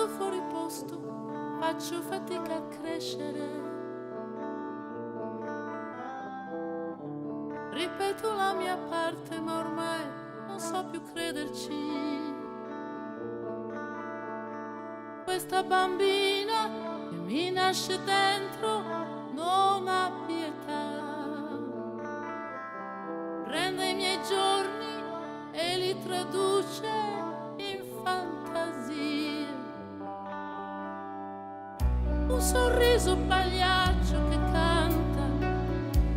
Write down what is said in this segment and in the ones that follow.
sto fuori posto, faccio fatica a crescere. Ripeto la mia parte, ma ormai non so più crederci. Questa bambina che mi nasce dentro non ha pietà. Prende i miei giorni e li traduce in fantasia. Un sorriso pagliaccio che canta,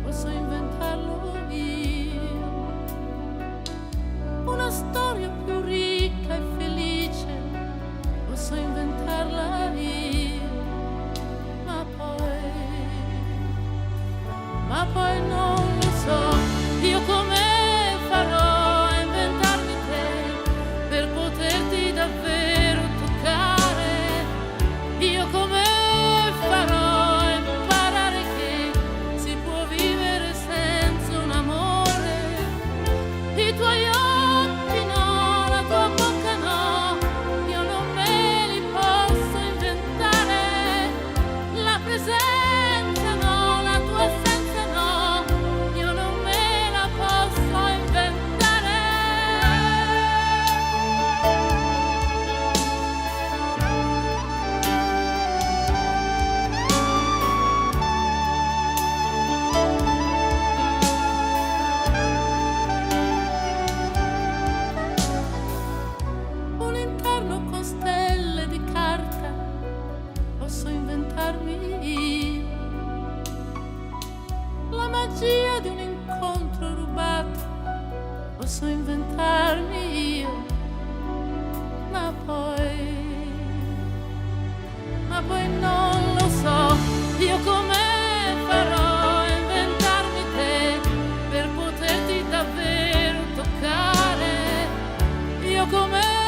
posso inventarlo io. Una storia più ricca e felice, posso inventarla io. Ma poi non lo so, io come farò a inventarmi te per poterti davvero toccare. Io come farò a imparare che si può vivere senza un amore. I tuoi occhi no, la tua bocca no, io non me li posso inventare. La presenza no, la tua assenza no, io non me la posso inventare. Un intorno con stelle di carta, posso inventarmi io. La magia di un incontro rubato, posso inventarmi io. Ma poi non lo so, io come farò a inventarmi te per poterti davvero toccare. Io come